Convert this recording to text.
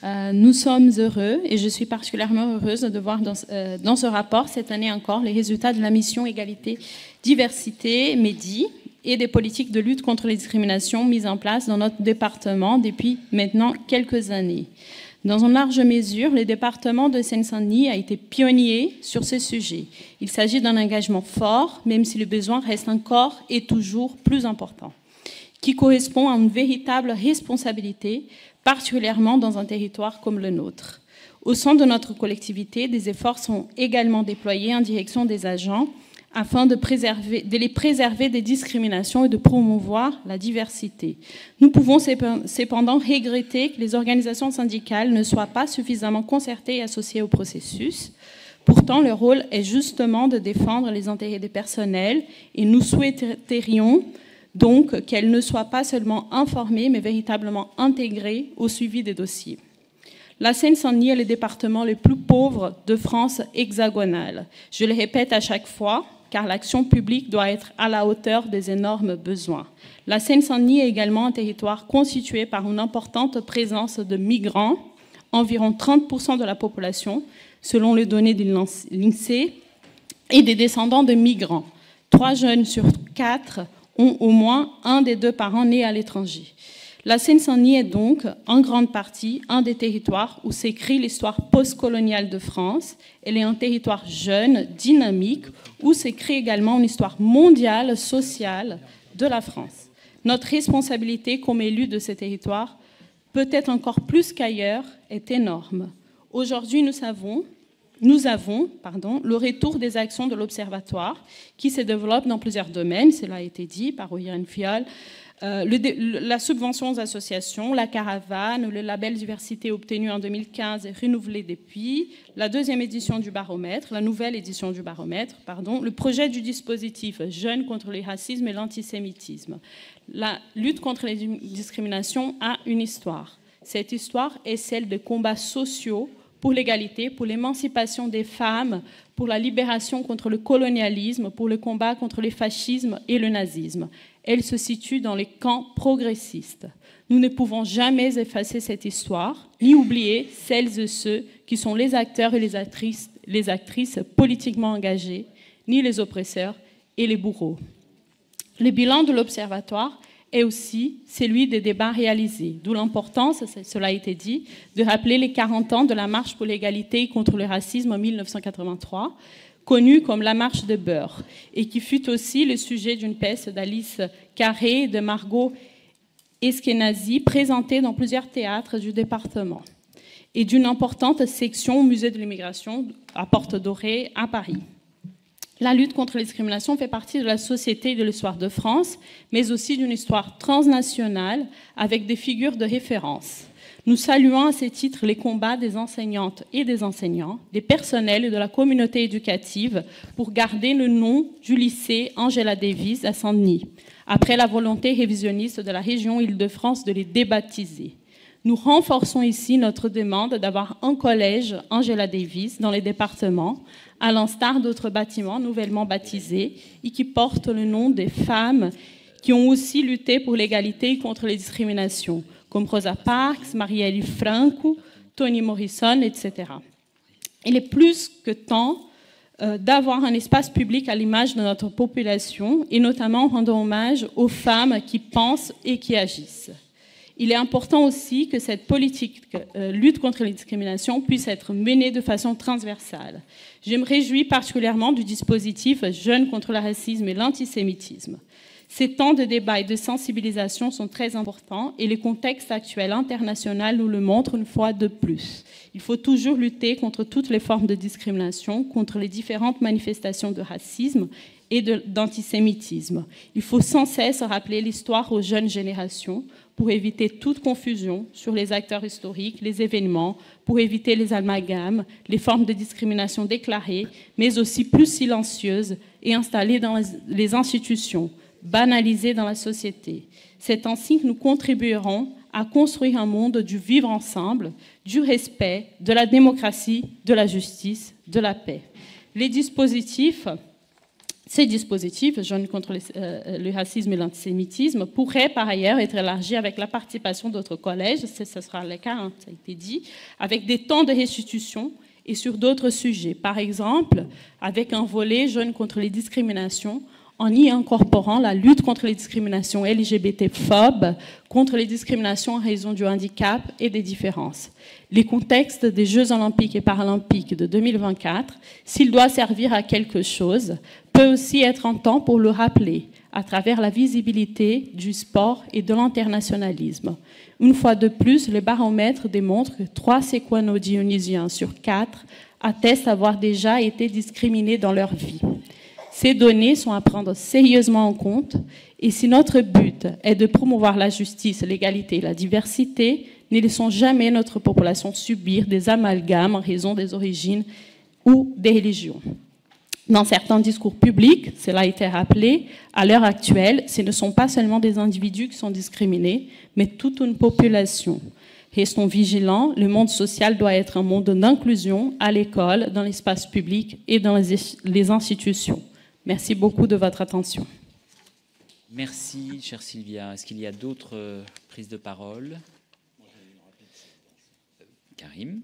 Nous sommes heureux et je suis particulièrement heureuse de voir dans ce rapport, cette année encore, les résultats de la mission Égalité, Diversité, MEDI, et des politiques de lutte contre les discriminations mises en place dans notre département depuis maintenant quelques années. Dans une large mesure, le département de Seine-Saint-Denis a été pionnier sur ce sujet. Il s'agit d'un engagement fort, même si le besoin reste encore et toujours plus important, qui correspond à une véritable responsabilité, particulièrement dans un territoire comme le nôtre. Au sein de notre collectivité, des efforts sont également déployés en direction des agents afin de les préserver des discriminations et de promouvoir la diversité. Nous pouvons cependant regretter que les organisations syndicales ne soient pas suffisamment concertées et associées au processus. Pourtant, leur rôle est justement de défendre les intérêts des personnels et nous souhaiterions donc qu'elles ne soient pas seulement informées, mais véritablement intégrées au suivi des dossiers. La Seine-Saint-Denis est le département le plus pauvre de France hexagonale. Je le répète à chaque fois, car l'action publique doit être à la hauteur des énormes besoins. La Seine-Saint-Denis est également un territoire constitué par une importante présence de migrants, environ 30% de la population, selon les données de l'INSEE, et des descendants de migrants. 3 jeunes sur 4 ont au moins un des 2 parents nés à l'étranger. La Seine-Saint-Denis est donc, en grande partie, un des territoires où s'écrit l'histoire postcoloniale de France. Elle est un territoire jeune, dynamique, où s'écrit également une histoire mondiale, sociale de la France. Notre responsabilité comme élus de ces territoires, peut-être encore plus qu'ailleurs, est énorme. Aujourd'hui, nous avons le retour des actions de l'Observatoire qui se développe dans plusieurs domaines, cela a été dit par Irène Fiol, la subvention aux associations, la caravane, le label diversité obtenu en 2015 et renouvelé depuis, la 2e édition du baromètre, la nouvelle édition du baromètre, le projet du dispositif Jeunes contre le racisme et l'antisémitisme. La lutte contre les discriminations a une histoire. Cette histoire est celle de combats sociaux pour l'égalité, pour l'émancipation des femmes, pour la libération contre le colonialisme, pour le combat contre le fascisme et le nazisme. Elle se situe dans les camps progressistes. Nous ne pouvons jamais effacer cette histoire, ni oublier celles et ceux qui sont les acteurs et les actrices politiquement engagés, ni les oppresseurs et les bourreaux. Le bilan de l'Observatoire est aussi celui des débats réalisés, d'où l'importance, cela a été dit, de rappeler les 40 ans de la marche pour l'égalité et contre le racisme en 1983, connue comme la marche de Beurre, et qui fut aussi le sujet d'une pièce d'Alice Carré et de Margot Eskenazi, présentée dans plusieurs théâtres du département, et d'une importante section au musée de l'immigration à Porte Dorée, à Paris. La lutte contre les discriminations fait partie de la société et de l'histoire de France, mais aussi d'une histoire transnationale avec des figures de référence. Nous saluons à ce titre les combats des enseignantes et des enseignants, des personnels et de la communauté éducative pour garder le nom du lycée Angela Davis à Saint-Denis, après la volonté révisionniste de la région Île-de-France de les débaptiser. Nous renforçons ici notre demande d'avoir un collège Angela Davis dans les départements, à l'instar d'autres bâtiments nouvellement baptisés et qui portent le nom des femmes qui ont aussi lutté pour l'égalité et contre les discriminations, comme Rosa Parks, Marielle Franco, Toni Morrison, etc. Il est plus que temps d'avoir un espace public à l'image de notre population et notamment en rendant hommage aux femmes qui pensent et qui agissent. Il est important aussi que cette politique lutte contre les discriminations puisse être menée de façon transversale. Je me réjouis particulièrement du dispositif Jeunes contre le racisme et l'antisémitisme. Ces temps de débat et de sensibilisation sont très importants et le contexte actuel international nous le montre une fois de plus. Il faut toujours lutter contre toutes les formes de discrimination, contre les différentes manifestations de racisme et d'antisémitisme. Il faut sans cesse rappeler l'histoire aux jeunes générations pour éviter toute confusion sur les acteurs historiques, les événements, pour éviter les amalgames, les formes de discrimination déclarées, mais aussi plus silencieuses et installées dans les institutions, banalisées dans la société. C'est ainsi que nous contribuerons à construire un monde du vivre ensemble, du respect, de la démocratie, de la justice, de la paix. Les dispositifs Ces dispositifs, Jeunes contre le racisme et l'antisémitisme, pourraient par ailleurs être élargis avec la participation d'autres collèges, ce sera le cas, hein, ça a été dit, avec des temps de restitution et sur d'autres sujets. Par exemple, avec un volet Jeunes contre les discriminations, en y incorporant la lutte contre les discriminations LGBT-phobes, contre les discriminations en raison du handicap et des différences. Les contextes des Jeux olympiques et paralympiques de 2024, s'il doit servir à quelque chose, peut aussi être un temps pour le rappeler, à travers la visibilité du sport et de l'internationalisme. Une fois de plus, le baromètre démontre que 3 séquano-dionysiens sur 4 attestent avoir déjà été discriminés dans leur vie. Ces données sont à prendre sérieusement en compte, et si notre but est de promouvoir la justice, l'égalité et la diversité, ne laissons jamais notre population subir des amalgames en raison des origines ou des religions. Dans certains discours publics, cela a été rappelé, à l'heure actuelle, ce ne sont pas seulement des individus qui sont discriminés, mais toute une population. Restons vigilants, le monde social doit être un monde d'inclusion à l'école, dans l'espace public et dans les institutions. Merci beaucoup de votre attention. Merci, chère Sylvia. Est-ce qu'il y a d'autres prises de parole? Karim.